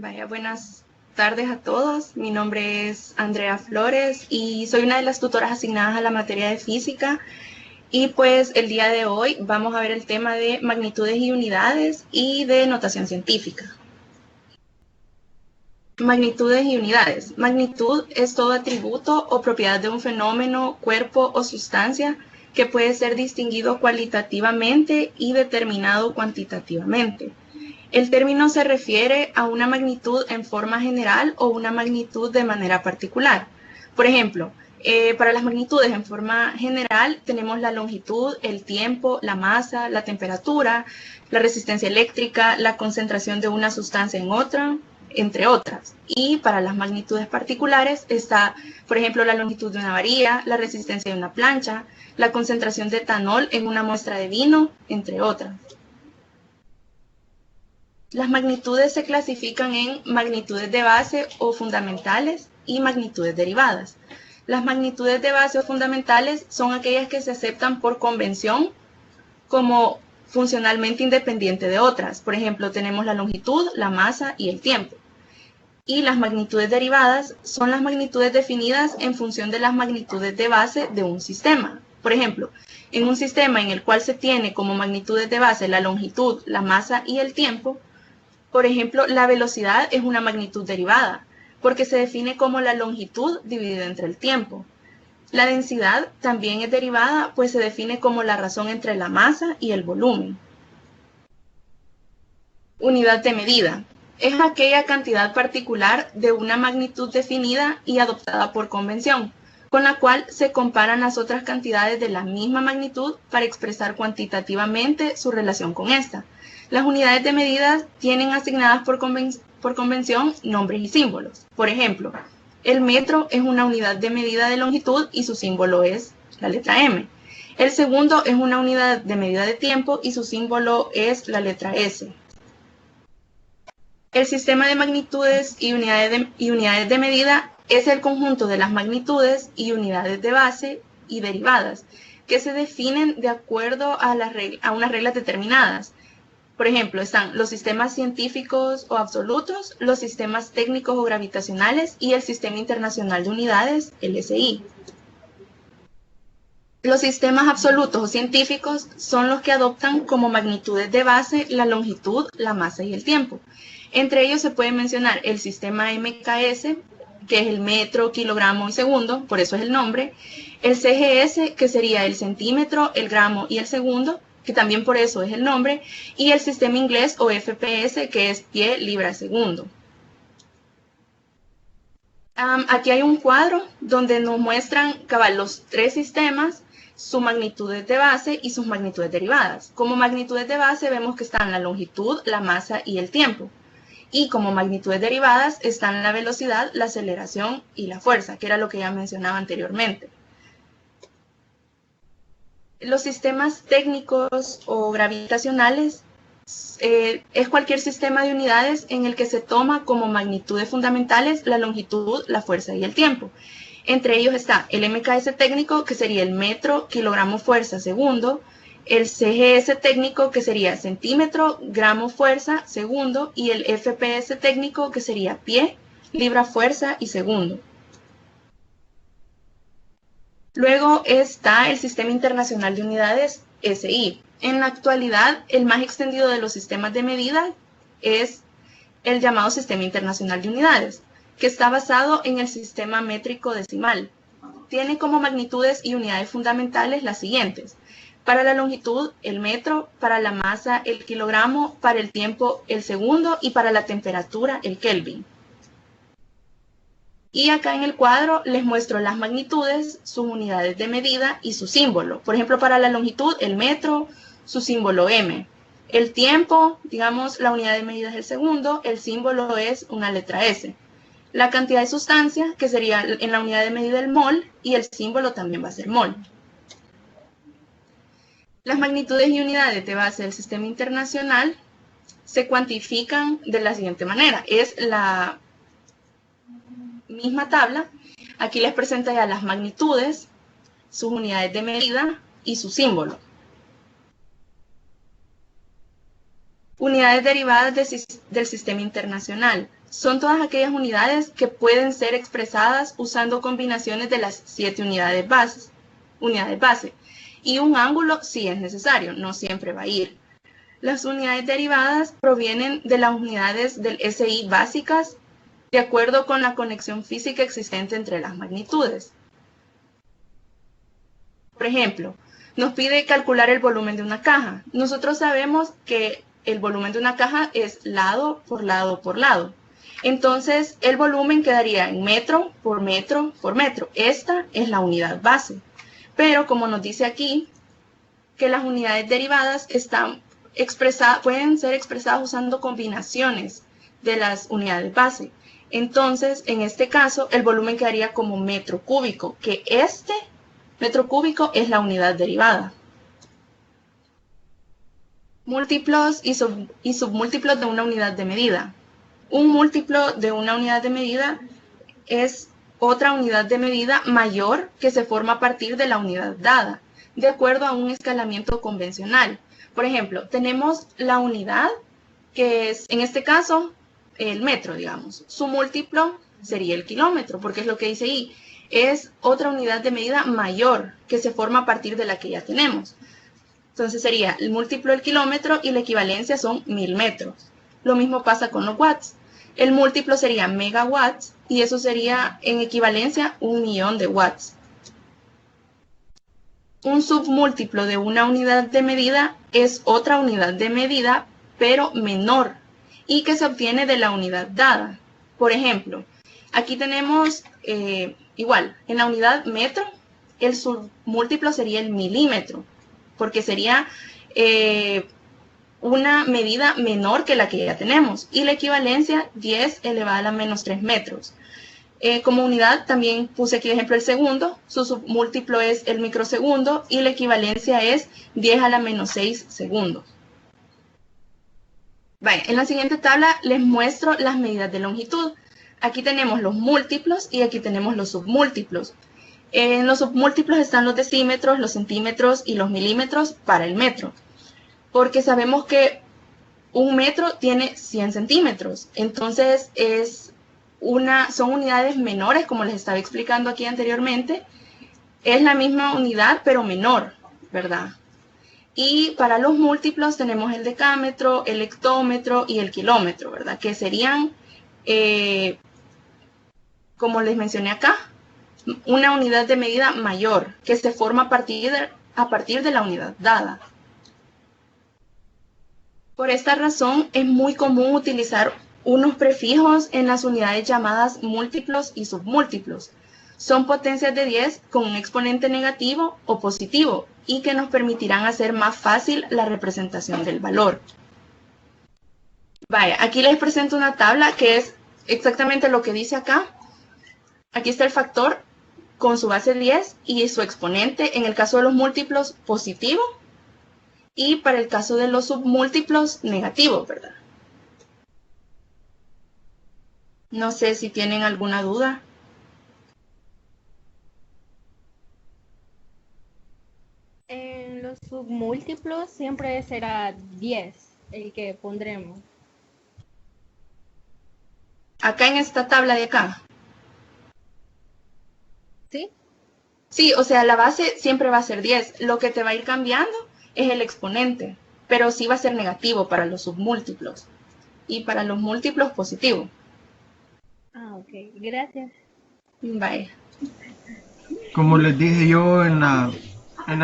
Vaya, buenas tardes a todos. Mi nombre es Andrea Flores y soy una de las tutoras asignadas a la materia de física. Y pues el día de hoy vamos a ver el tema de magnitudes y unidades y de notación científica. Magnitudes y unidades. Magnitud es todo atributo o propiedad de un fenómeno, cuerpo o sustancia que puede ser distinguido cualitativamente y determinado cuantitativamente. El término se refiere a una magnitud en forma general o una magnitud de manera particular. Por ejemplo, para las magnitudes en forma general tenemos la longitud, el tiempo, la masa, la temperatura, la resistencia eléctrica, la concentración de una sustancia en otra, entre otras. Y para las magnitudes particulares está, por ejemplo, la longitud de una varilla, la resistencia de una plancha, la concentración de etanol en una muestra de vino, entre otras. Las magnitudes se clasifican en magnitudes de base o fundamentales y magnitudes derivadas. Las magnitudes de base o fundamentales son aquellas que se aceptan por convención como funcionalmente independiente de otras. Por ejemplo, tenemos la longitud, la masa y el tiempo. Y las magnitudes derivadas son las magnitudes definidas en función de las magnitudes de base de un sistema. Por ejemplo, en un sistema en el cual se tiene como magnitudes de base la longitud, la masa y el tiempo, por ejemplo, la velocidad es una magnitud derivada, porque se define como la longitud dividida entre el tiempo. La densidad también es derivada, pues se define como la razón entre la masa y el volumen. Unidad de medida. Es aquella cantidad particular de una magnitud definida y adoptada por convención, con la cual se comparan las otras cantidades de la misma magnitud para expresar cuantitativamente su relación con esta. Las unidades de medida tienen asignadas por convención nombres y símbolos. Por ejemplo, el metro es una unidad de medida de longitud y su símbolo es la letra M. El segundo es una unidad de medida de tiempo y su símbolo es la letra S. El sistema de magnitudes y unidades de medida es el conjunto de las magnitudes y unidades de base y derivadas, que se definen de acuerdo a unas reglas determinadas. Por ejemplo, están los sistemas científicos o absolutos, los sistemas técnicos o gravitacionales y el Sistema Internacional de Unidades, el SI. Los sistemas absolutos o científicos son los que adoptan como magnitudes de base la longitud, la masa y el tiempo. Entre ellos se puede mencionar el sistema MKS, que es el metro, kilogramo y segundo, por eso es el nombre, el CGS, que sería el centímetro, el gramo y el segundo, que también por eso es el nombre, y el sistema inglés o FPS, que es pie, libra, segundo. Aquí hay un cuadro donde nos muestran los tres sistemas, sus magnitudes de base y sus magnitudes derivadas. Como magnitudes de base vemos que están la longitud, la masa y el tiempo. Y como magnitudes derivadas están la velocidad, la aceleración y la fuerza, que era lo que ya mencionaba anteriormente. Los sistemas técnicos o gravitacionales es cualquier sistema de unidades en el que se toma como magnitudes fundamentales la longitud, la fuerza y el tiempo. Entre ellos está el MKS técnico, que sería el metro, kilogramo, fuerza, segundo, el CGS técnico, que sería centímetro, gramo, fuerza, segundo, y el FPS técnico, que sería pie, libra, fuerza y segundo. Luego está el Sistema Internacional de Unidades, SI. En la actualidad, el más extendido de los sistemas de medida es el llamado Sistema Internacional de Unidades, que está basado en el sistema métrico decimal. Tiene como magnitudes y unidades fundamentales las siguientes. Para la longitud, el metro; para la masa, el kilogramo; para el tiempo, el segundo; y para la temperatura, el Kelvin. Y acá en el cuadro les muestro las magnitudes, sus unidades de medida y su símbolo. Por ejemplo, para la longitud, el metro, su símbolo M. El tiempo, digamos, la unidad de medida es el segundo, el símbolo es una letra S. La cantidad de sustancia, que sería en la unidad de medida el mol, y el símbolo también va a ser mol. Las magnitudes y unidades de base del sistema internacional se cuantifican de la siguiente manera. Es la misma tabla. Aquí les presento ya las magnitudes, sus unidades de medida y su símbolo. Unidades derivadas del sistema internacional. Son todas aquellas unidades que pueden ser expresadas usando combinaciones de las 7 unidades base. Y un ángulo sí es necesario, no siempre va a ir. Las unidades derivadas provienen de las unidades del SI básicas de acuerdo con la conexión física existente entre las magnitudes. Por ejemplo, nos pide calcular el volumen de una caja. Nosotros sabemos que el volumen de una caja es lado por lado por lado. Entonces, el volumen quedaría en metro por metro por metro. Esta es la unidad base. Pero, como nos dice aquí, que las unidades derivadas pueden ser expresadas usando combinaciones de las unidades base. Entonces, en este caso, el volumen quedaría como metro cúbico, que este metro cúbico es la unidad derivada. Múltiplos y submúltiplos de una unidad de medida. Un múltiplo de una unidad de medida es otra unidad de medida mayor que se forma a partir de la unidad dada, de acuerdo a un escalamiento convencional. Por ejemplo, tenemos la unidad, que es, en este caso, el metro, digamos. Su múltiplo sería el kilómetro, porque es lo que dice ahí. Es otra unidad de medida mayor que se forma a partir de la que ya tenemos. Entonces sería el múltiplo del kilómetro y la equivalencia son 1000 metros. Lo mismo pasa con los watts. El múltiplo sería megawatts y eso sería en equivalencia 1.000.000 de watts. Un submúltiplo de una unidad de medida es otra unidad de medida, pero menor, y que se obtiene de la unidad dada. Por ejemplo, aquí tenemos igual, en la unidad metro, el submúltiplo sería el milímetro, porque sería una medida menor que la que ya tenemos, y la equivalencia 10 elevada a la menos 3 metros. Como unidad también puse aquí el ejemplo del segundo, su submúltiplo es el microsegundo y la equivalencia es 10 a la menos 6 segundos. Vaya, en la siguiente tabla les muestro las medidas de longitud. Aquí tenemos los múltiplos y aquí tenemos los submúltiplos. En los submúltiplos están los decímetros, los centímetros y los milímetros para el metro. Porque sabemos que un metro tiene 100 centímetros. Entonces son unidades menores, como les estaba explicando aquí anteriormente. Es la misma unidad, pero menor, ¿verdad? Y para los múltiplos tenemos el decámetro, el hectómetro y el kilómetro, ¿verdad? Que serían, como les mencioné acá, una unidad de medida mayor que se forma a partir de la unidad dada. Por esta razón es muy común utilizar unos prefijos en las unidades llamadas múltiplos y submúltiplos. Son potencias de 10 con un exponente negativo o positivo y que nos permitirán hacer más fácil la representación del valor. Vaya, aquí les presento una tabla que es exactamente lo que dice acá. Aquí está el factor con su base 10 y su exponente, en el caso de los múltiplos, positivo, y para el caso de los submúltiplos, negativo, ¿verdad? No sé si tienen alguna duda. En los submúltiplos siempre será 10 el que pondremos. Acá en esta tabla de acá. ¿Sí? Sí, o sea, la base siempre va a ser 10. Lo que te va a ir cambiando es el exponente, pero sí va a ser negativo para los submúltiplos. Y para los múltiplos, positivo. Ah, ok. Gracias. Vaya. Como les dije yo en la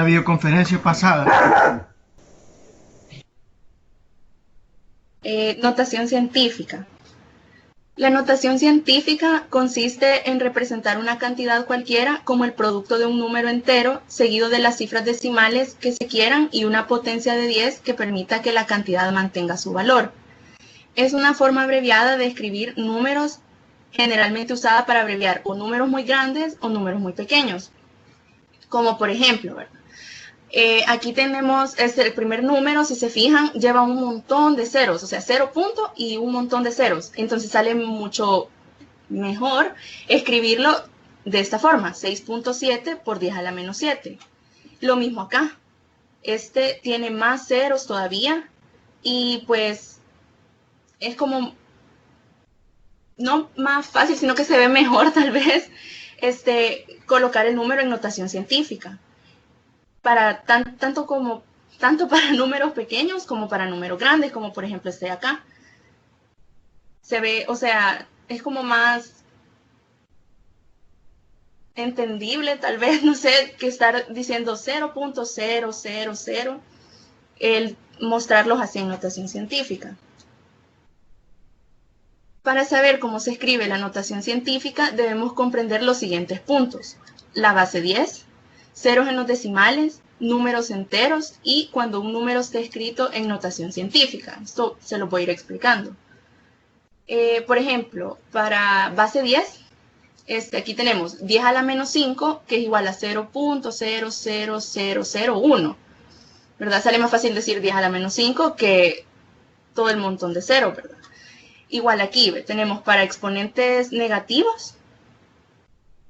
videoconferencia pasada. Notación científica. La notación científica consiste en representar una cantidad cualquiera como el producto de un número entero seguido de las cifras decimales que se quieran y una potencia de 10 que permita que la cantidad mantenga su valor. Es una forma abreviada de escribir números, generalmente usada para abreviar o números muy grandes o números muy pequeños. Como por ejemplo, ¿verdad? Aquí tenemos el primer número, si se fijan, lleva un montón de ceros, o sea, 0 punto y un montón de ceros. Entonces sale mucho mejor escribirlo de esta forma, 6.7 por 10 a la menos 7. Lo mismo acá. Este tiene más ceros todavía y pues es como, no más fácil, sino que se ve mejor tal vez, colocar el número en notación científica. Para tanto para números pequeños como para números grandes, como por ejemplo este de acá. Se ve, o sea, es como más entendible tal vez, no sé, que estar diciendo 0.000, el mostrarlos así en notación científica. Para saber cómo se escribe la notación científica, debemos comprender los siguientes puntos: la base 10, ceros en los decimales, números enteros y cuando un número esté escrito en notación científica. Esto se lo voy a ir explicando. Por ejemplo, para base 10, aquí tenemos 10 a la menos 5, que es igual a 0.00001. ¿Verdad? Sale más fácil decir 10 a la menos 5 que todo el montón de cero, ¿verdad? Igual aquí tenemos para exponentes negativos,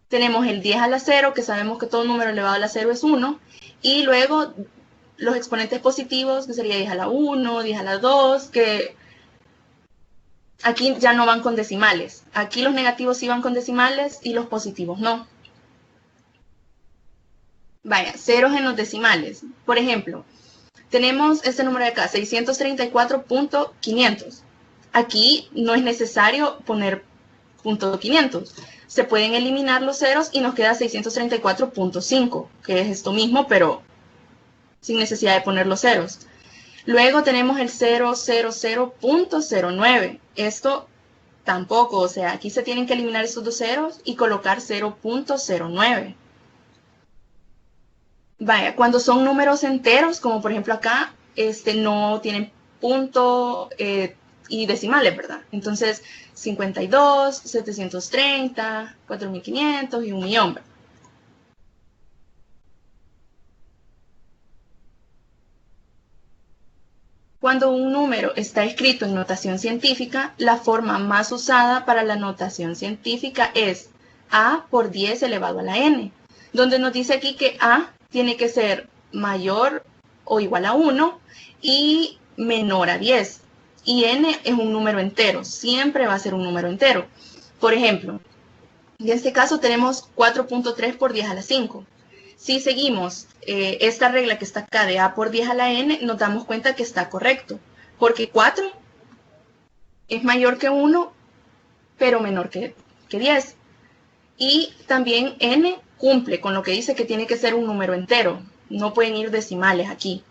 tenemos el 10 a la 0, que sabemos que todo número elevado a la 0 es 1, y luego los exponentes positivos, que sería 10 a la 1, 10 a la 2, que aquí ya no van con decimales. Aquí los negativos sí van con decimales y los positivos no. Vaya, ceros en los decimales. Por ejemplo, tenemos este número de acá, 634.500. Aquí no es necesario poner .500. Se pueden eliminar los ceros y nos queda 634.5, que es esto mismo, pero sin necesidad de poner los ceros. Luego tenemos el 000.09. Esto tampoco, o sea, aquí se tienen que eliminar estos dos ceros y colocar 0.09. Vaya, cuando son números enteros, como por ejemplo acá, no tienen punto y decimales, ¿verdad? Entonces, 52, 730, 4500 y 1.000.000, ¿verdad? Cuando un número está escrito en notación científica, la forma más usada para la notación científica es a por 10 elevado a la n, donde nos dice aquí que a tiene que ser mayor o igual a 1 y menor a 10. Y n es un número entero, siempre va a ser un número entero. Por ejemplo, en este caso tenemos 4.3 por 10 a la 5. Si seguimos esta regla que está acá de a por 10 a la n, nos damos cuenta que está correcto, porque 4 es mayor que 1, pero menor que 10. Y también n cumple con lo que dice que tiene que ser un número entero, no pueden ir decimales aquí.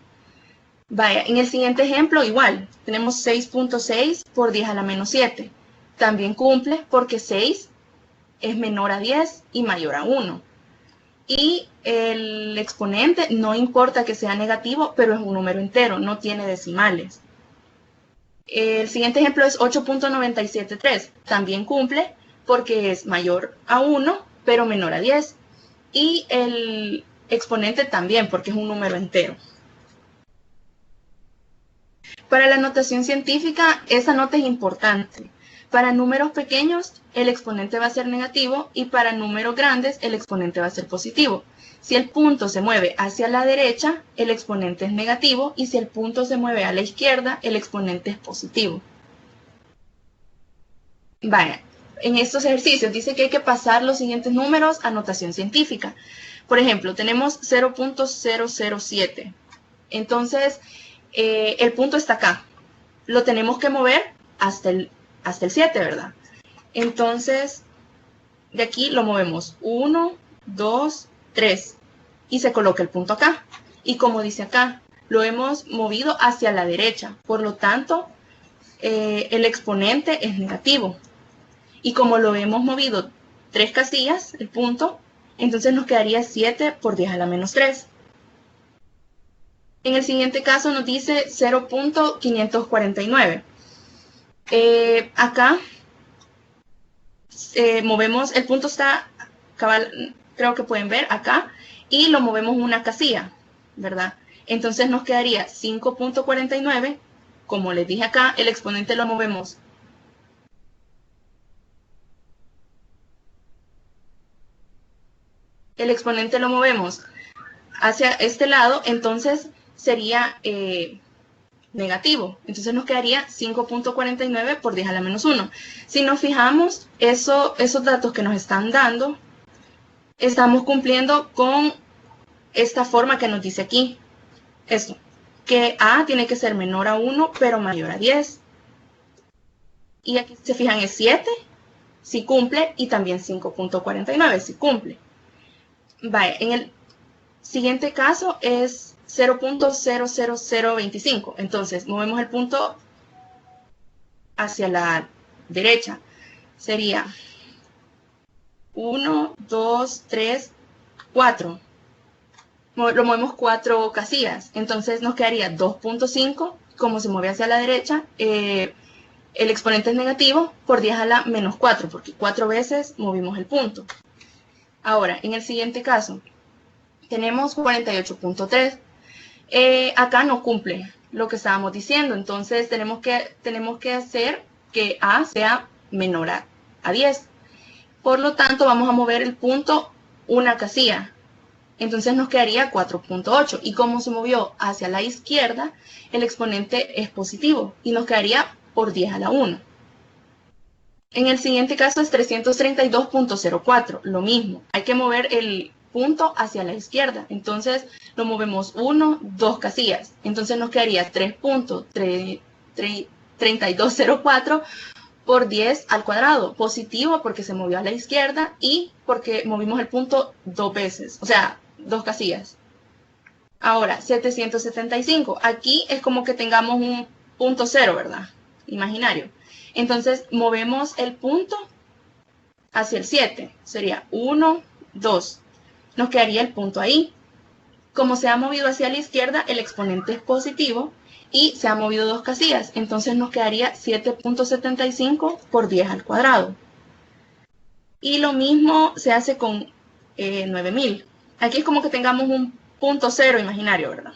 Vaya, en el siguiente ejemplo igual, tenemos 6.6 por 10 a la menos 7. También cumple porque 6 es menor a 10 y mayor a 1. Y el exponente no importa que sea negativo, pero es un número entero, no tiene decimales. El siguiente ejemplo es 8.973. También cumple porque es mayor a 1, pero menor a 10. Y el exponente también, porque es un número entero. Para la notación científica, esa nota es importante. Para números pequeños, el exponente va a ser negativo y para números grandes, el exponente va a ser positivo. Si el punto se mueve hacia la derecha, el exponente es negativo y si el punto se mueve a la izquierda, el exponente es positivo. Vaya, en estos ejercicios dice que hay que pasar los siguientes números a notación científica. Por ejemplo, tenemos 0.007. Entonces, el punto está acá. Lo tenemos que mover hasta el 7, ¿verdad? Entonces, de aquí lo movemos 1, 2, 3 y se coloca el punto acá. Y como dice acá, lo hemos movido hacia la derecha. Por lo tanto, el exponente es negativo. Y como lo hemos movido 3 casillas, el punto, entonces nos quedaría 7 por 10 a la menos 3. En el siguiente caso nos dice 0.549. Acá movemos, el punto está, creo que pueden ver acá, y lo movemos una casilla, ¿verdad? Entonces nos quedaría 5.49, como les dije acá, el exponente lo movemos hacia este lado, entonces sería negativo. Entonces nos quedaría 5.49 por 10 a la menos 1. Si nos fijamos, esos datos que nos están dando, estamos cumpliendo con esta forma que nos dice aquí. Esto, que A tiene que ser menor a 1, pero mayor a 10. Y aquí se fijan es 7, si cumple, y también 5.49, si cumple. Vale, en el siguiente caso es 0.00025. Entonces, movemos el punto hacia la derecha. Sería 1, 2, 3, 4. Lo movemos 4 casillas. Entonces nos quedaría 2.5. Como se mueve hacia la derecha, el exponente es negativo por 10 a la menos 4, porque 4 veces movimos el punto. Ahora, en el siguiente caso, tenemos 48.3. Acá no cumple lo que estábamos diciendo, entonces tenemos que hacer que A sea menor a 10. Por lo tanto, vamos a mover el punto una casilla. Entonces nos quedaría 4.8. Y como se movió hacia la izquierda, el exponente es positivo y nos quedaría por 10 a la 1. En el siguiente caso es 332.04. Lo mismo, hay que mover el punto hacia la izquierda. Entonces lo movemos 1, 2 casillas. Entonces nos quedaría 3.3204 por 10 al cuadrado. Positivo porque se movió a la izquierda y porque movimos el punto 2 veces. O sea, 2 casillas. Ahora, 775. Aquí es como que tengamos un punto 0, ¿verdad? Imaginario. Entonces movemos el punto hacia el 7. Sería 1, 2. Nos quedaría el punto ahí. Como se ha movido hacia la izquierda, el exponente es positivo y se ha movido 2 casillas. Entonces nos quedaría 7.75 por 10 al cuadrado. Y lo mismo se hace con 9000. Aquí es como que tengamos un punto 0 imaginario, ¿verdad?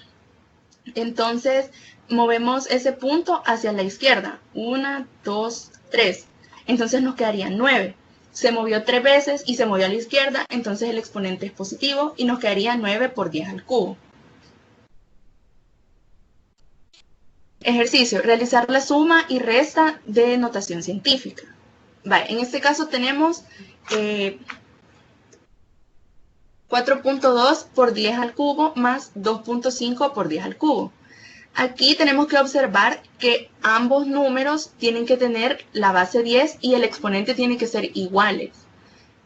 Entonces movemos ese punto hacia la izquierda. 1, 2, 3. Entonces nos quedaría 9. Se movió 3 veces y se movió a la izquierda, entonces el exponente es positivo y nos quedaría 9 por 10 al cubo. Ejercicio, realizar la suma y resta de notación científica. Vale, en este caso tenemos 4.2 por 10 al cubo más 2.5 por 10 al cubo. Aquí tenemos que observar que ambos números tienen que tener la base 10 y el exponente tiene que ser iguales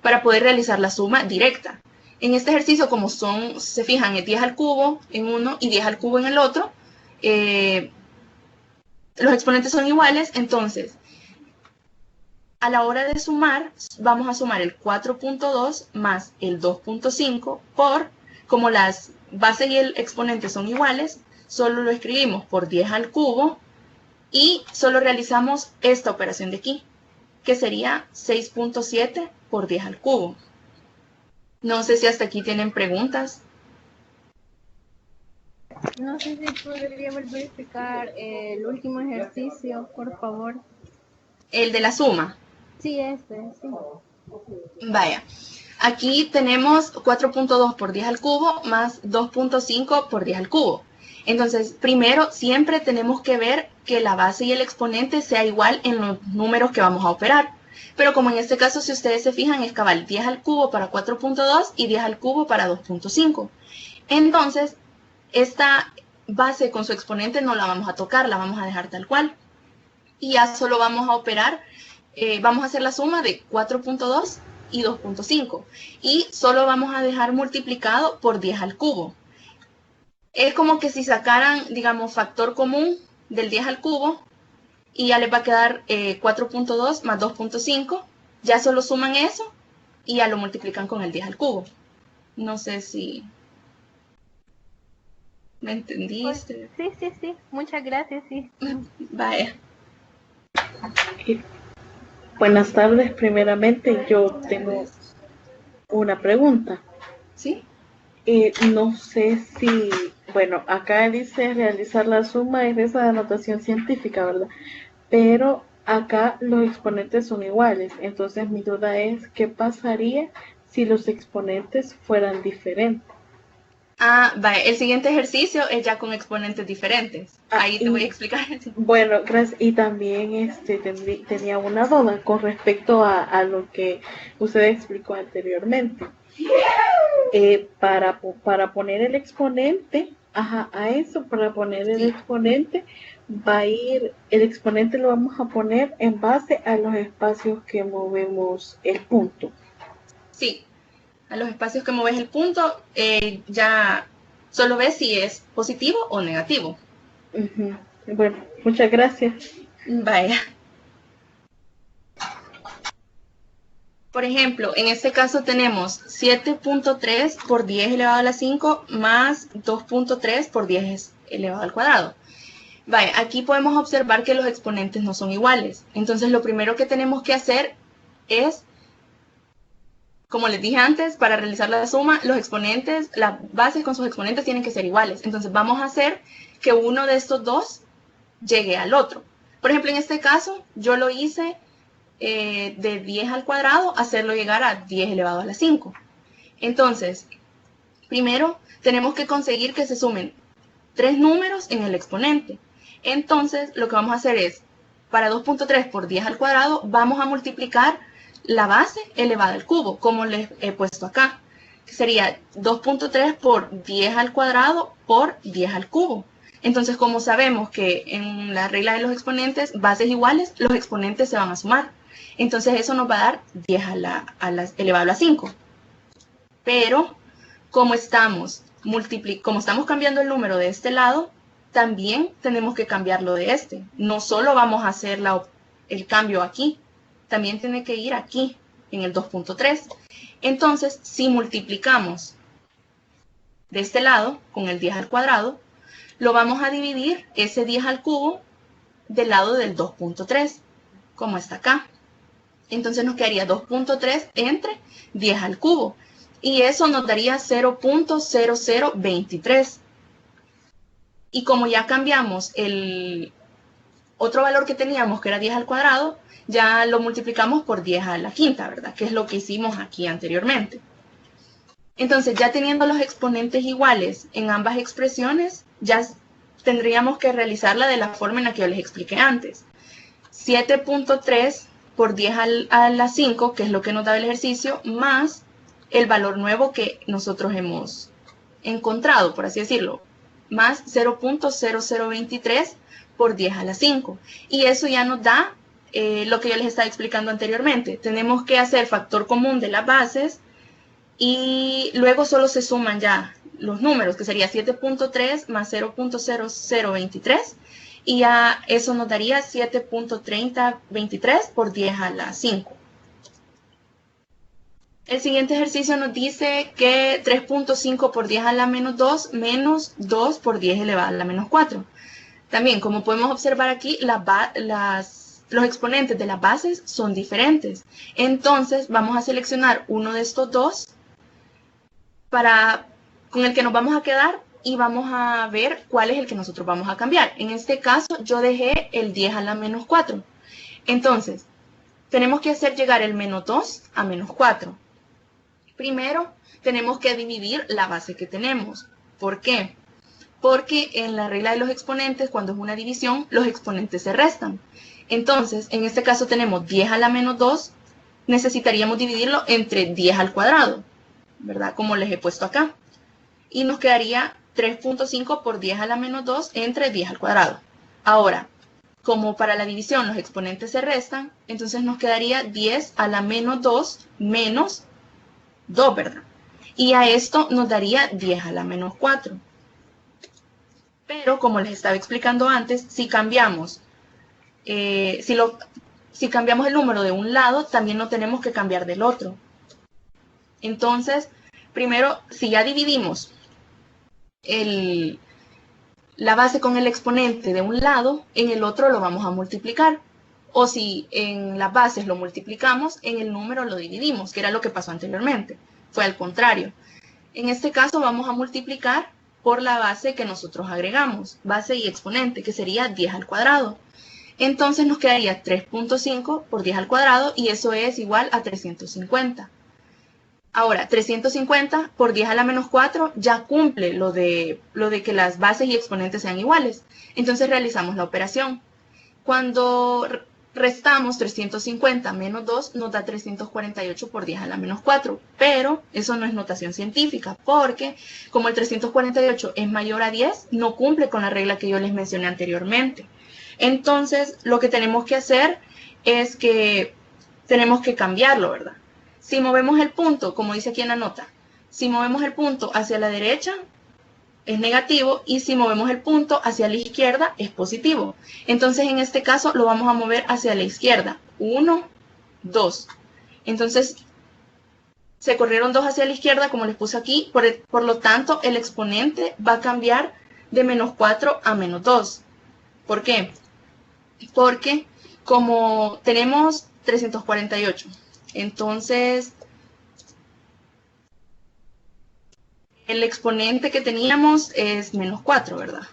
para poder realizar la suma directa. En este ejercicio, como se fijan, es 10 al cubo en uno y 10 al cubo en el otro, los exponentes son iguales, entonces a la hora de sumar, vamos a sumar el 4.2 más el 2.5 como las bases y el exponente son iguales, solo lo escribimos por 10 al cubo y solo realizamos esta operación de aquí, que sería 6.7 por 10 al cubo. No sé si hasta aquí tienen preguntas. No sé si podría volver a explicar el último ejercicio, por favor. El de la suma. Sí, sí. Vaya. Aquí tenemos 4.2 por 10 al cubo más 2.5 por 10 al cubo. Entonces, primero, siempre tenemos que ver que la base y el exponente sea igual en los números que vamos a operar. Pero como en este caso, si ustedes se fijan, es cabal 10 al cubo para 4.2 y 10 al cubo para 2.5. Entonces, esta base con su exponente no la vamos a tocar, la vamos a dejar tal cual. Y ya solo vamos a operar, vamos a hacer la suma de 4.2 y 2.5. Y solo vamos a dejar multiplicado por 10 al cubo. Es como que si sacaran, digamos, factor común del 10 al cubo y ya les va a quedar 4.2 más 2.5. Ya solo suman eso y ya lo multiplican con el 10 al cubo. No sé si me entendiste. Sí. Muchas gracias, sí. Vaya. Buenas tardes, primeramente yo tengo una pregunta. ¿Sí? No sé si, bueno, acá dice realizar la suma y resta de notación científica, ¿verdad? Pero acá los exponentes son iguales, entonces mi duda es, ¿qué pasaría si los exponentes fueran diferentes? Vale, el siguiente ejercicio es ya con exponentes diferentes. Ahí te voy a explicar. Bueno, gracias. Y también tenía una duda con respecto a lo que usted explicó anteriormente. Para poner el exponente, para poner el exponente, el exponente lo vamos a poner en base a los espacios que movemos el punto. Sí, a los espacios que mueves el punto, ya solo ves si es positivo o negativo. Bueno, muchas gracias. Vaya. Por ejemplo, en este caso tenemos 7.3 por 10 elevado a la 5 más 2.3 por 10 elevado al cuadrado. Vaya, aquí podemos observar que los exponentes no son iguales. Entonces, lo primero que tenemos que hacer es, como les dije antes, para realizar la suma, los exponentes, las bases con sus exponentes tienen que ser iguales. Entonces, vamos a hacer que uno de estos dos llegue al otro. Por ejemplo, en este caso, yo lo hice de 10 al cuadrado, hacerlo llegar a 10 elevado a la 5. Entonces, primero tenemos que conseguir que se sumen 3 números en el exponente. Entonces, lo que vamos a hacer es, para 2.3 por 10 al cuadrado, vamos a multiplicar la base elevada al cubo, como les he puesto acá. Que sería 2.3 por 10 al cuadrado por 10 al cubo. Entonces, como sabemos que en la regla de los exponentes, bases iguales, los exponentes se van a sumar. Entonces, eso nos va a dar 10 elevado a la 5. Pero, como estamos cambiando el número de este lado, también tenemos que cambiarlo de este. No solo vamos a hacer el cambio aquí, también tiene que ir aquí, en el 2.3. Entonces, si multiplicamos de este lado con el 10 al cuadrado, lo vamos a dividir ese 10 al cubo del lado del 2.3, como está acá. Entonces nos quedaría 2.3 entre 10 al cubo. Y eso nos daría 0.0023. Y como ya cambiamos el otro valor que teníamos, que era 10 al cuadrado, ya lo multiplicamos por 10 a la quinta, ¿verdad? Que es lo que hicimos aquí anteriormente. Entonces, ya teniendo los exponentes iguales en ambas expresiones, ya tendríamos que realizarla de la forma en la que yo les expliqué antes. 7.3 por 10 a la 5, que es lo que nos da el ejercicio, más el valor nuevo que nosotros hemos encontrado, por así decirlo, más 0.0023 por 10 a la 5. Y eso ya nos da lo que yo les estaba explicando anteriormente. Tenemos que hacer factor común de las bases y luego solo se suman ya los números, que sería 7.3 más 0.0023, y ya eso nos daría 7.3023 por 10 a la 5. El siguiente ejercicio nos dice que 3.5 por 10 a la menos 2 menos 2 por 10 elevado a la menos 4. También, como podemos observar aquí, los exponentes de las bases son diferentes. Entonces, vamos a seleccionar uno de estos dos con el que nos vamos a quedar y vamos a ver cuál es el que nosotros vamos a cambiar. En este caso, yo dejé el 10 a la menos 4. Entonces, tenemos que hacer llegar el menos 2 a menos 4. Primero, tenemos que dividir la base que tenemos. ¿Por qué? Porque en la regla de los exponentes, cuando es una división, los exponentes se restan. Entonces, en este caso tenemos 10 a la menos 2, necesitaríamos dividirlo entre 10 al cuadrado, ¿verdad? Como les he puesto acá. Y nos quedaría 3.5 por 10 a la menos 2 entre 10 al cuadrado. Ahora, como para la división los exponentes se restan, entonces nos quedaría 10 a la menos 2 menos 2, ¿verdad? Y a esto nos daría 10 a la menos 4. Pero, como les estaba explicando antes, si cambiamos el número de un lado, también lo tenemos que cambiar del otro. Entonces, primero, si ya dividimos la base con el exponente de un lado, en el otro lo vamos a multiplicar. O si en las bases lo multiplicamos, en el número lo dividimos, que era lo que pasó anteriormente. Fue al contrario. En este caso vamos a multiplicar por la base que nosotros agregamos, base y exponente, que sería 10 al cuadrado. Entonces nos quedaría 3.5 por 10 al cuadrado y eso es igual a 350. Ahora, 350 por 10 a la menos 4 ya cumple lo de que las bases y exponentes sean iguales. Entonces realizamos la operación. Cuando restamos 350 menos 2 nos da 348 por 10 a la menos 4, pero eso no es notación científica, porque como el 348 es mayor a 10, no cumple con la regla que yo les mencioné anteriormente. Entonces, lo que tenemos que hacer es que tenemos que cambiarlo, ¿verdad? Si movemos el punto, como dice aquí en la nota, si movemos el punto hacia la derecha, es negativo, y si movemos el punto hacia la izquierda, es positivo. Entonces, en este caso, lo vamos a mover hacia la izquierda. 1, 2. Entonces, se corrieron 2 hacia la izquierda, como les puse aquí, por lo tanto, el exponente va a cambiar de menos 4 a menos 2. ¿Por qué? Porque como tenemos 348, entonces el exponente que teníamos es menos 4, ¿verdad?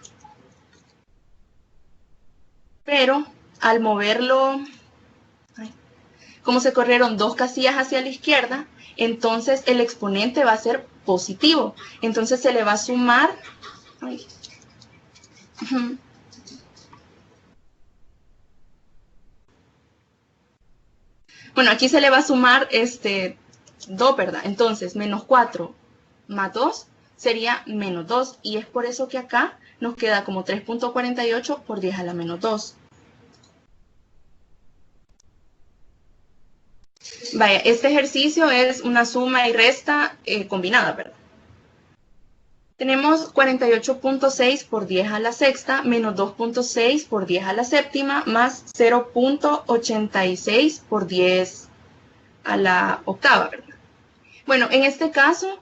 Pero al moverlo, como se corrieron 2 casillas hacia la izquierda, entonces el exponente va a ser positivo. Entonces se le va a sumar. Bueno, aquí se le va a sumar 2, ¿verdad? Entonces, menos 4 más 2 sería menos 2. Y es por eso que acá nos queda como 3.48 por 10 a la menos 2. Vaya, este ejercicio es una suma y resta combinada, ¿verdad? Tenemos 48.6 por 10 a la sexta menos 2.6 por 10 a la séptima más 0.86 por 10 a la octava, ¿verdad? Bueno, en este caso,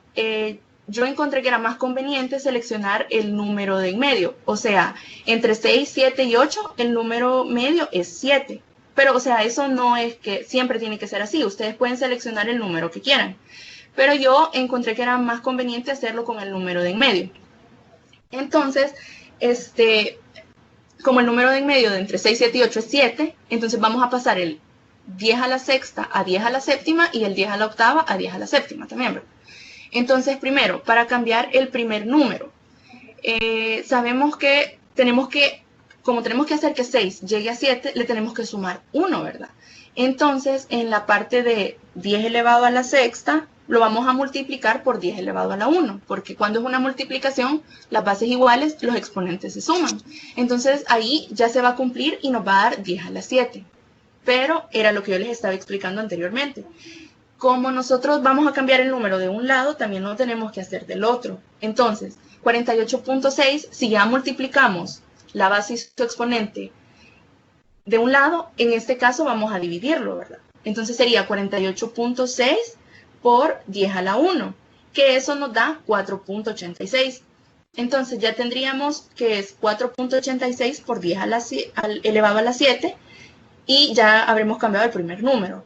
yo encontré que era más conveniente seleccionar el número de en medio. O sea, entre 6, 7 y 8, el número medio es 7. Pero, o sea, eso no es que siempre tiene que ser así. Ustedes pueden seleccionar el número que quieran. Pero yo encontré que era más conveniente hacerlo con el número de en medio. Entonces, como el número de en medio de entre 6, 7 y 8 es 7, entonces vamos a pasar el 10 a la sexta a 10 a la séptima y el 10 a la octava a 10 a la séptima también, ¿verdad? Entonces, primero, para cambiar el primer número, sabemos que como tenemos que hacer que 6 llegue a 7, le tenemos que sumar 1, ¿verdad? Entonces, en la parte de 10 elevado a la sexta, lo vamos a multiplicar por 10 elevado a la 1, porque cuando es una multiplicación, las bases iguales, los exponentes se suman. Entonces, ahí ya se va a cumplir y nos va a dar 10 a la 7. Pero era lo que yo les estaba explicando anteriormente. Como nosotros vamos a cambiar el número de un lado, también lo tenemos que hacer del otro. Entonces, 48.6, si ya multiplicamos la base y su exponente de un lado, en este caso vamos a dividirlo, ¿verdad? Entonces sería 48.6 por 10 a la 1, que eso nos da 4.86. Entonces ya tendríamos que es 4.86 por 10 elevado a la 7, y ya habremos cambiado el primer número.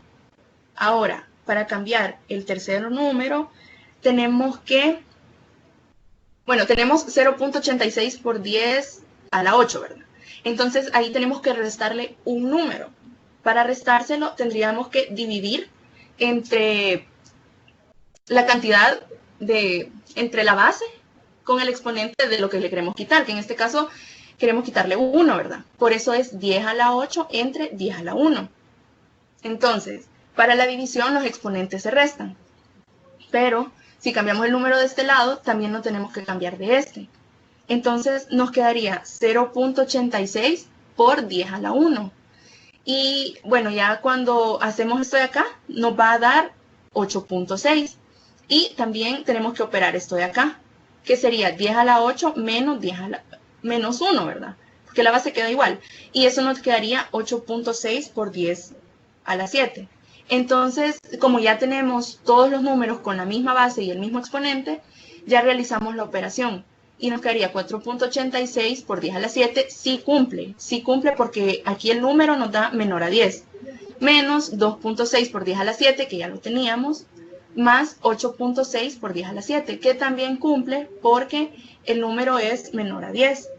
Ahora, para cambiar el tercer número, tenemos 0.86 por 10 a la 8, ¿verdad? Entonces, ahí tenemos que restarle un número. Para restárselo, tendríamos que dividir entre la cantidad entre la base con el exponente de lo que le queremos quitar, que en este caso queremos quitarle 1, ¿verdad? Por eso es 10 a la 8 entre 10 a la 1. Entonces, para la división los exponentes se restan. Pero si cambiamos el número de este lado, también lo tenemos que cambiar de este. Entonces nos quedaría 0.86 por 10 a la 1. Y bueno, ya cuando hacemos esto de acá, nos va a dar 8.6. Y también tenemos que operar esto de acá, que sería 10 a la 8 menos 1, ¿verdad? Porque la base queda igual. Y eso nos quedaría 8.6 por 10 a la 7. Entonces, como ya tenemos todos los números con la misma base y el mismo exponente, ya realizamos la operación. Y nos quedaría 4.86 por 10 a la 7, sí cumple porque aquí el número nos da menor a 10. Menos 2.6 por 10 a la 7, que ya lo teníamos, más 8.6 por 10 a la 7, que también cumple porque el número es menor a 10.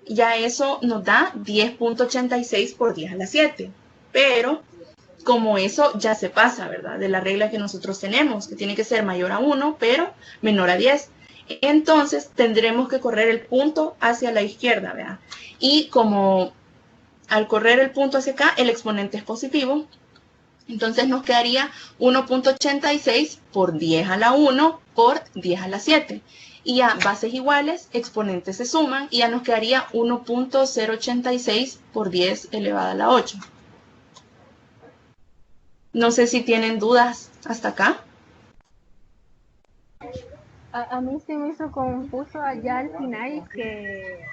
Ya eso nos da 10.86 por 10 a la 7. Pero como eso ya se pasa, ¿verdad? De la regla que nosotros tenemos, que tiene que ser mayor a 1, pero menor a 10. Entonces, tendremos que correr el punto hacia la izquierda, ¿verdad? Y como al correr el punto hacia acá, el exponente es positivo, entonces nos quedaría 1.86 por 10 a la 1 por 10 a la 7. Y a bases iguales, exponentes se suman y ya nos quedaría 1.086 por 10 elevado a la 8. No sé si tienen dudas hasta acá. A mí se me hizo confuso allá al final que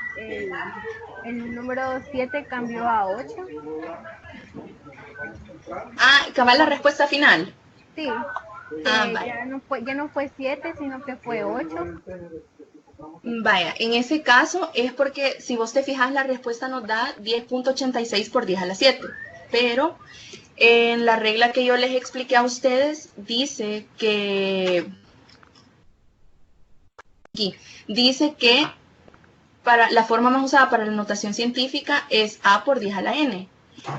el número 7 cambió a 8. Ah, cabal la respuesta final. Sí, Vaya. ya no fue 7, sino que fue 8. Vaya, en ese caso es porque si vos te fijas la respuesta nos da 10.86 por 10 a la 7, pero en la regla que yo les expliqué a ustedes dice que para la forma más usada para la notación científica es a por 10 a la n,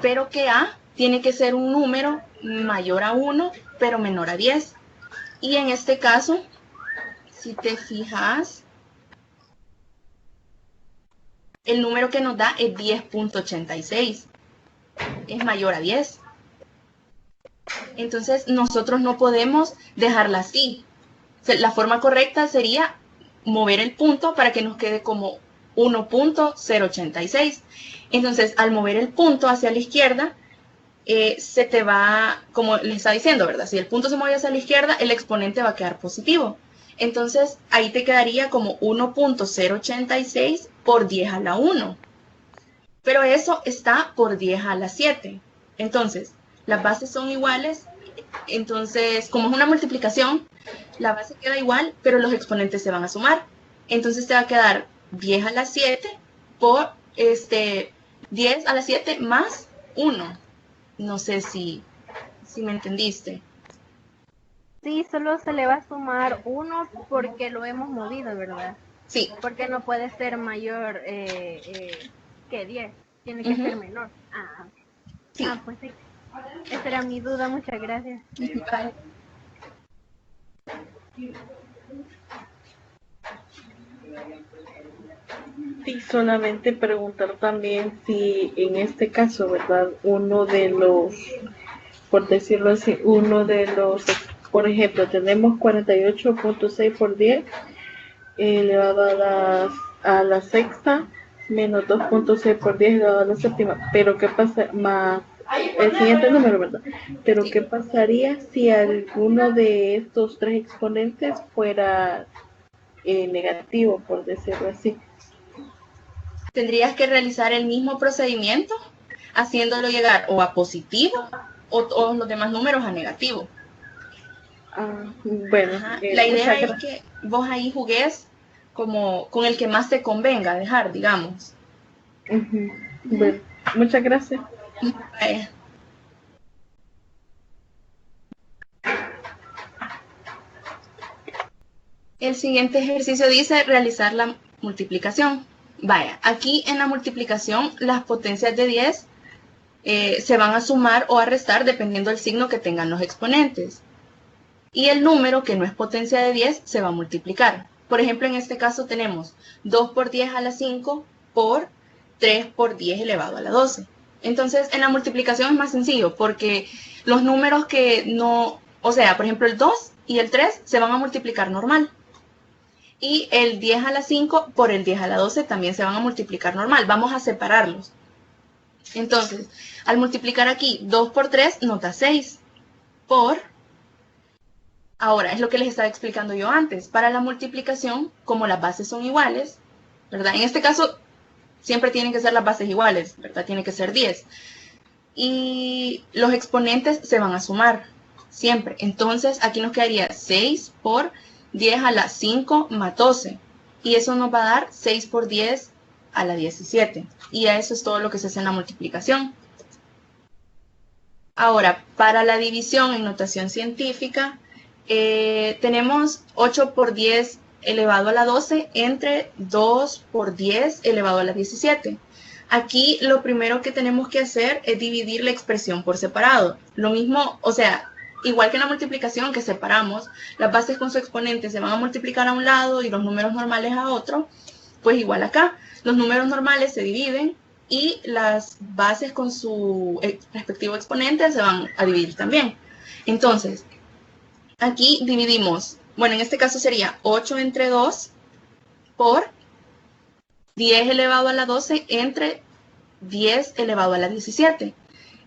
pero que a tiene que ser un número mayor a 1, pero menor a 10. Y en este caso, si te fijas, el número que nos da es 10.86. Es mayor a 10. Entonces, nosotros no podemos dejarla así. La forma correcta sería mover el punto para que nos quede como 1.086. Entonces, al mover el punto hacia la izquierda, se te va, como les está diciendo, ¿verdad? Si el punto se mueve hacia la izquierda, el exponente va a quedar positivo. Entonces, ahí te quedaría como 1.086 por 10 a la 1. Pero eso está por 10 a la 7. Entonces, las bases son iguales. Entonces, como es una multiplicación, la base queda igual, pero los exponentes se van a sumar. Entonces, te va a quedar 10 a la 7 por 10 a la 7 más 1. No sé si me entendiste. Sí, solo se le va a sumar 1 porque lo hemos movido, ¿verdad? Sí. Porque no puede ser mayor que 10. Tiene que ser menor. Sí. Pues sí. Esa era mi duda. Muchas gracias. Vale. Sí, solamente preguntar también si en este caso, ¿verdad? Uno de los, por decirlo así, por ejemplo, tenemos 48.6 por 10 elevado a la sexta menos 2.6 por 10 elevado a la séptima. Pero ¿qué pasa? Más el siguiente número, ¿verdad? Pero ¿qué pasaría si alguno de estos tres exponentes fuera negativo, por decirlo así? Tendrías que realizar el mismo procedimiento, haciéndolo llegar o a positivo o todos los demás números a negativo. Bueno, la idea es que vos ahí jugues como con el que más te convenga dejar, digamos. Bueno, muchas gracias. El siguiente ejercicio dice realizar la multiplicación. Vaya, aquí en la multiplicación las potencias de 10 se van a sumar o a restar dependiendo del signo que tengan los exponentes. Y el número que no es potencia de 10 se va a multiplicar. Por ejemplo, en este caso tenemos 2 por 10 a la 5 por 3 por 10 elevado a la 12. Entonces, en la multiplicación es más sencillo porque los números que no, o sea, por ejemplo, el 2 y el 3 se van a multiplicar normal. Y el 10 a la 5 por el 10 a la 12 también se van a multiplicar normal. Vamos a separarlos. Entonces, al multiplicar aquí 2 por 3 nos da 6 por... Ahora, es lo que les estaba explicando yo antes. Para la multiplicación, como las bases son iguales, ¿verdad? En este caso, siempre tienen que ser las bases iguales, ¿verdad? Tiene que ser 10. Y los exponentes se van a sumar, siempre. Entonces, aquí nos quedaría 6 por 10 a la 5 más 12. Y eso nos va a dar 6 por 10 a la 17. Y a eso es todo lo que se hace en la multiplicación. Ahora, para la división en notación científica, tenemos 8 por 10 elevado a la 12 entre 2 por 10 elevado a la 17. Aquí lo primero que tenemos que hacer es dividir la expresión por separado. Lo mismo, o sea, igual que en la multiplicación que separamos, las bases con su exponente se van a multiplicar a un lado y los números normales a otro, pues igual acá. Los números normales se dividen y las bases con su respectivo exponente se van a dividir también. Entonces, aquí dividimos, bueno, en este caso sería 8 entre 2 por 10 elevado a la 12 entre 10 elevado a la 17.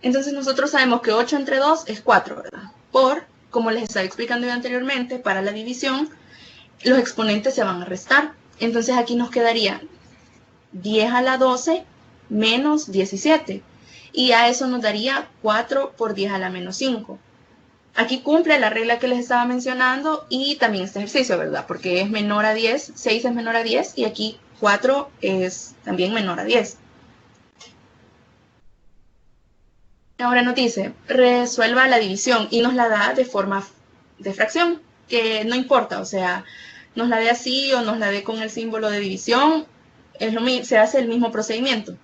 Entonces nosotros sabemos que 8 entre 2 es 4, ¿verdad? Por, como les estaba explicando yo anteriormente, para la división, los exponentes se van a restar. Entonces aquí nos quedaría 10 a la 12 menos 17. Y a eso nos daría 4 por 10 a la menos 5. Aquí cumple la regla que les estaba mencionando y también este ejercicio, ¿verdad? Porque es menor a 10, 6 es menor a 10 y aquí 4 es también menor a 10. Ahora nos dice, resuelva la división y nos la da de forma de fracción, que no importa, o sea, nos la dé así o nos la dé con el símbolo de división, es lo mismo, se hace el mismo procedimiento.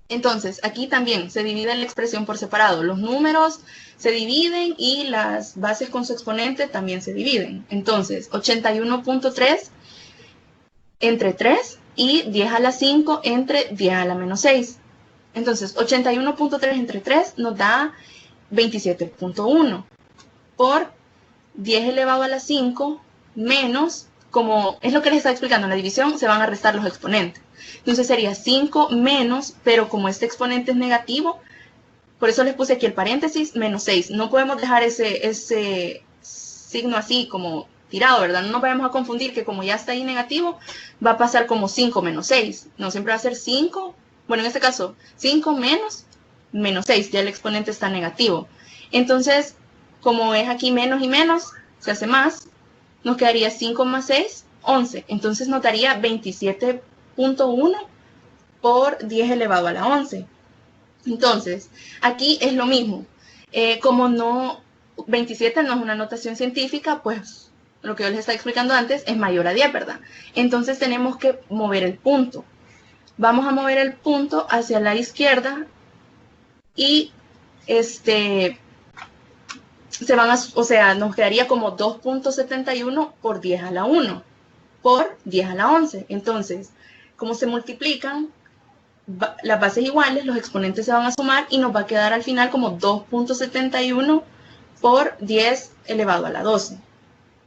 Entonces, aquí también se divide la expresión por separado. Los números se dividen y las bases con su exponente también se dividen. Entonces, 81.3 entre 3 y 10 a la 5 entre 10 a la menos 6. Entonces, 81.3 entre 3 nos da 27.1 por 10 elevado a la 5 menos, como es lo que les estaba explicando en la división, se van a restar los exponentes. Entonces sería 5 menos, pero como este exponente es negativo, por eso les puse aquí el paréntesis, menos 6. No podemos dejar ese signo así como tirado, ¿verdad? No nos vayamos a confundir que como ya está ahí negativo, va a pasar como 5 menos 6. No, siempre va a ser 5, bueno, en este caso, 5 menos 6, ya el exponente está negativo. Entonces, como es aquí menos y menos, se hace más, nos quedaría 5 más 6, 11. Entonces nos daría 27.1 por 10 elevado a la 11. Entonces, aquí es lo mismo. Como no, 27 no es una notación científica, pues lo que yo les estaba explicando antes es mayor a 10, ¿verdad? Entonces tenemos que mover el punto. Vamos a mover el punto hacia la izquierda y se van a, o sea, nos quedaría como 2.71 por 10 a la 1 por 10 a la 11. Entonces, como se multiplican las bases iguales, los exponentes se van a sumar y nos va a quedar al final como 2.71 por 10 elevado a la 12.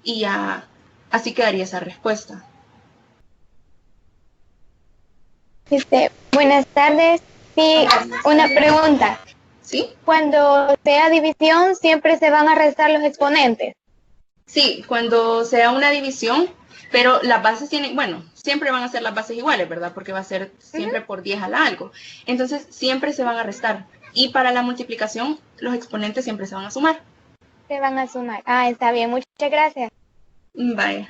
Y ya así quedaría esa respuesta. Buenas tardes. Sí, una pregunta. ¿Sí? Cuando sea división, siempre se van a restar los exponentes. Sí, cuando sea una división, pero las bases tienen, bueno, siempre van a ser las bases iguales, ¿verdad? Porque va a ser siempre por 10 a la algo. Entonces, siempre se van a restar. Y para la multiplicación, los exponentes siempre se van a sumar. Se van a sumar. Ah, está bien. Muchas gracias. Vaya.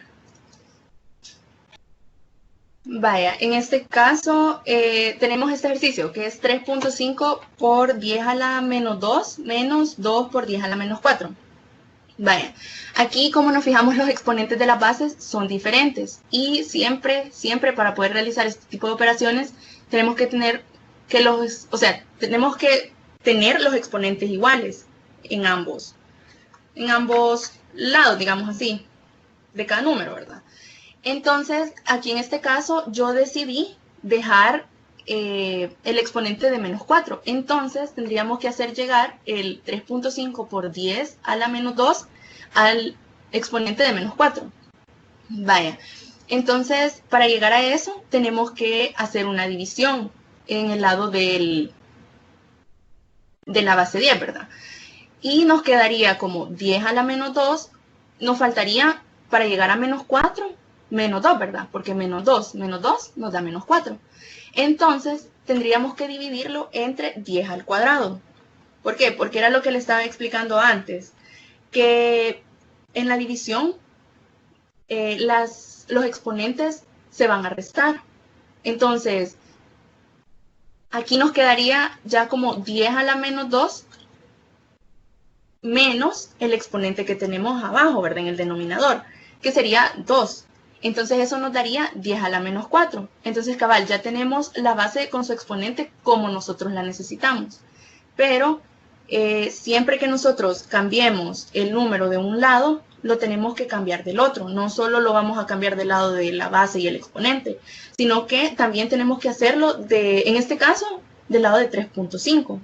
Vaya, en este caso tenemos este ejercicio que es 3.5 por 10 a la menos 2 menos 2 por 10 a la menos 4. Vaya, aquí como nos fijamos los exponentes de las bases son diferentes y siempre para poder realizar este tipo de operaciones tenemos que tener tenemos que tener los exponentes iguales en ambos lados, digamos así, de cada número, ¿verdad? Entonces, aquí en este caso, yo decidí dejar el exponente de menos 4. Entonces, tendríamos que hacer llegar el 3.5 por 10 a la menos 2 al exponente de menos 4. Vaya, entonces, para llegar a eso, tenemos que hacer una división en el lado de la base 10, ¿verdad? Y nos quedaría como 10 a la menos 2, nos faltaría para llegar a menos 4, menos 2, ¿verdad? Porque menos 2 nos da menos 4. Entonces, tendríamos que dividirlo entre 10 al cuadrado. ¿Por qué? Porque era lo que le estaba explicando antes, que en la división los exponentes se van a restar. Entonces, aquí nos quedaría ya como 10 a la menos 2 menos el exponente que tenemos abajo, ¿verdad? En el denominador, que sería 2. Entonces eso nos daría 10 a la menos 4. Entonces, cabal, ya tenemos la base con su exponente como nosotros la necesitamos. Pero siempre que nosotros cambiemos el número de un lado, lo tenemos que cambiar del otro. No solo lo vamos a cambiar del lado de la base y el exponente, sino que también tenemos que hacerlo, en este caso, del lado de 3.5.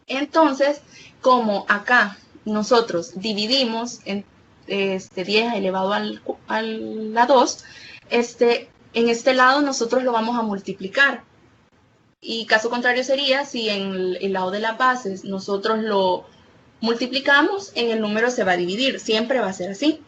Entonces, como acá nosotros dividimos en 10 elevado a la 2, en este lado nosotros lo vamos a multiplicar. Y caso contrario sería si en el lado de las bases nosotros lo multiplicamos, en el número se va a dividir. Siempre va a ser así.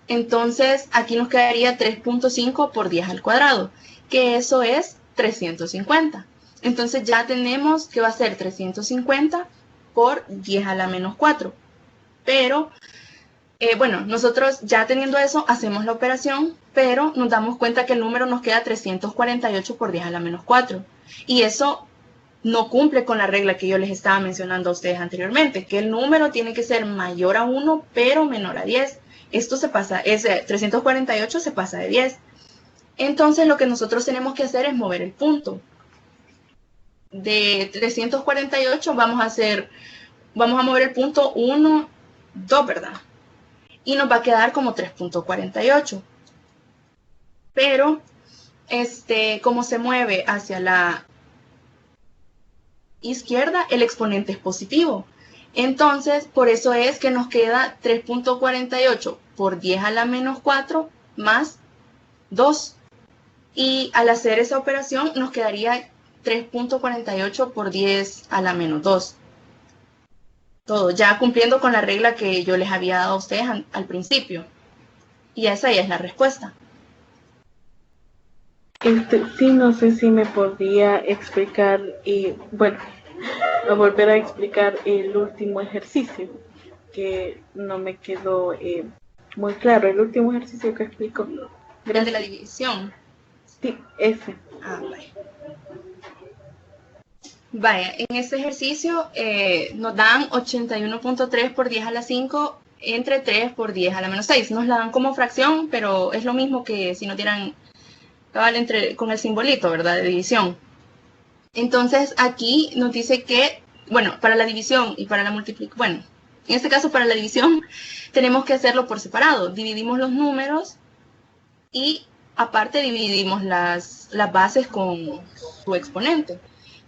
Entonces, aquí nos quedaría 3.5 por 10 al cuadrado, que eso es 350. Entonces, ya tenemos que va a ser 350 por 10 a la menos 4. Pero, bueno, nosotros ya teniendo eso, hacemos la operación, pero nos damos cuenta que el número nos queda 348 por 10 a la menos 4. Y eso no cumple con la regla que yo les estaba mencionando a ustedes anteriormente, que el número tiene que ser mayor a 1, pero menor a 10. Esto se pasa, 348 se pasa de 10. Entonces, lo que nosotros tenemos que hacer es mover el punto. De 348 vamos a mover el punto 1, 2, ¿verdad? Y nos va a quedar como 3.48. Pero, como se mueve hacia la izquierda, el exponente es positivo. Entonces, por eso es que nos queda 3.48 por 10 a la menos 4 más 2. Y al hacer esa operación nos quedaría 3.48 por 10 a la menos 2. Todo, ya cumpliendo con la regla que yo les había dado a ustedes al principio. Y esa ya es la respuesta. Sí, no sé si me podría explicar, bueno, a volver a explicar el último ejercicio, que no me quedó muy claro, el último ejercicio que explicó. El de la división. Sí, ese. Vaya. Vaya, en este ejercicio nos dan 81.3 por 10 a la 5 entre 3 por 10 a la menos 6. Nos la dan como fracción, pero es lo mismo que si nos dieran con el simbolito, ¿verdad? De división. Entonces, aquí nos dice que, bueno, para la división y para la multiplicación, bueno, en este caso para la división, tenemos que hacerlo por separado. Dividimos los números y aparte dividimos las bases con su exponente.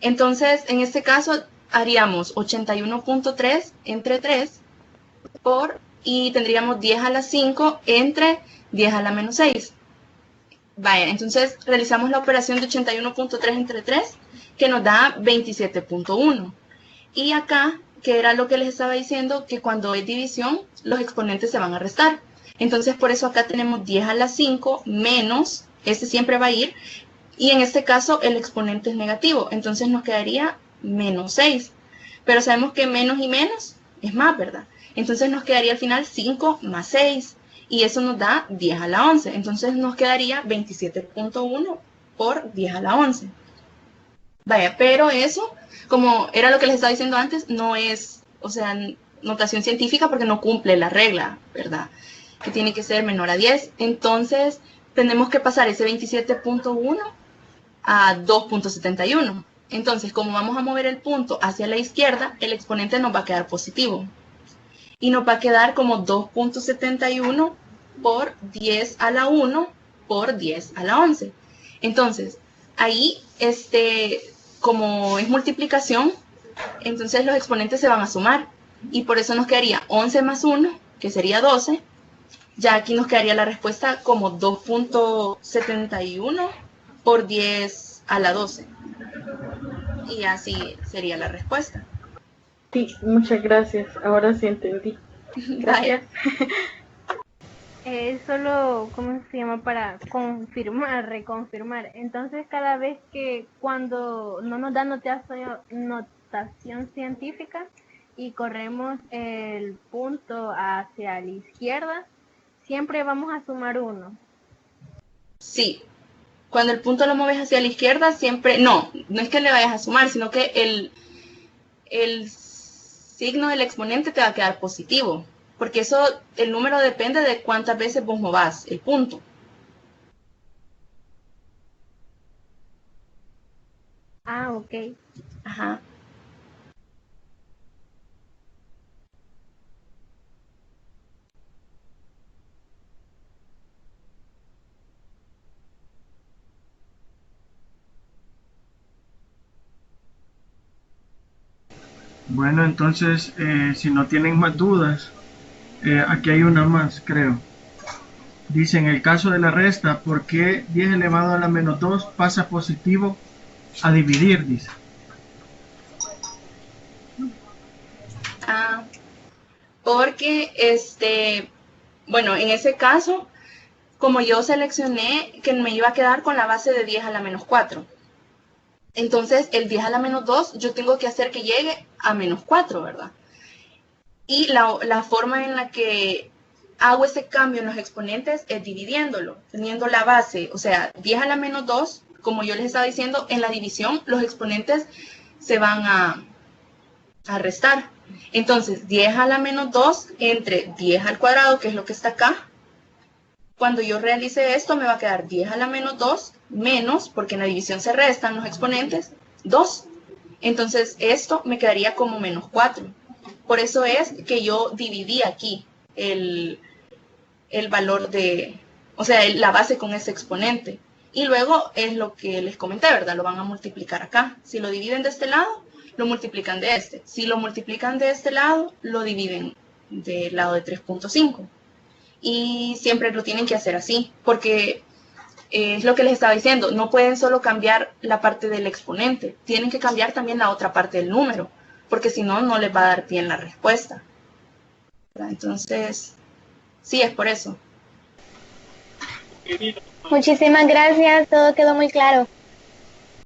Entonces, en este caso, haríamos 81.3 entre 3 y tendríamos 10 a la 5 entre 10 a la menos 6. Vaya, entonces realizamos la operación de 81.3 entre 3, que nos da 27.1. Y acá, que era lo que les estaba diciendo, que cuando es división, los exponentes se van a restar. Entonces, por eso acá tenemos 10 a la 5 menos, siempre va a ir, y en este caso el exponente es negativo, entonces nos quedaría menos 6. Pero sabemos que menos y menos es más, ¿verdad? Entonces nos quedaría al final 5 más 6. Y eso nos da 10 a la 11. Entonces nos quedaría 27.1 por 10 a la 11. Vaya, pero eso, como era lo que les estaba diciendo antes, no es, notación científica porque no cumple la regla, ¿verdad? Que tiene que ser menor a 10. Entonces tenemos que pasar ese 27.1 a 2.71. Entonces, como vamos a mover el punto hacia la izquierda, el exponente nos va a quedar positivo. Y nos va a quedar como 2.71 por 10 a la 1 por 10 a la 11. Entonces, ahí, como es multiplicación, entonces los exponentes se van a sumar. Y por eso nos quedaría 11 más 1, que sería 12. Ya aquí nos quedaría la respuesta como 2.71 por 10 a la 12. Y así sería la respuesta. Sí, muchas gracias. Ahora sí entendí. Gracias. Solo, ¿cómo se llama? Para confirmar, reconfirmar. Entonces, cada vez cuando no nos da notación científica y corremos el punto hacia la izquierda, siempre vamos a sumar 1. Sí. Cuando el punto lo mueves hacia la izquierda, siempre... No es que le vayas a sumar, sino que el signo del exponente te va a quedar positivo. porque eso, el número depende de cuántas veces vos movás el punto. Ah, ok. Ajá. Bueno, entonces, si no tienen más dudas, aquí hay una más, creo. Dice, en el caso de la resta, ¿por qué 10 elevado a la menos 2 pasa positivo a dividir? Dice. Ah, porque, bueno, en ese caso, como yo seleccioné que me iba a quedar con la base de 10 a la menos 4. Entonces, el 10 a la menos 2, yo tengo que hacer que llegue a menos 4, ¿verdad? Y la forma en la que hago ese cambio en los exponentes es dividiéndolo, teniendo la base, o sea, 10 a la menos 2, como yo les estaba diciendo, en la división los exponentes se van a restar. Entonces, 10 a la menos 2 entre 10 al cuadrado, que es lo que está acá. Cuando yo realice esto, me va a quedar 10 a la menos 2 menos, porque en la división se restan los exponentes, 2. Entonces, esto me quedaría como menos 4. Por eso es que yo dividí aquí el valor de, o sea, la base con ese exponente. Y luego es lo que les comenté, ¿verdad? Lo van a multiplicar acá. Si lo dividen de este lado, lo multiplican de este. Si lo multiplican de este lado, lo dividen del lado de 3.5. Y siempre lo tienen que hacer así, porque es lo que les estaba diciendo, no pueden solo cambiar la parte del exponente, tienen que cambiar también la otra parte del número, porque si no, no les va a dar bien la respuesta. Entonces, sí, es por eso. Muchísimas gracias, todo quedó muy claro.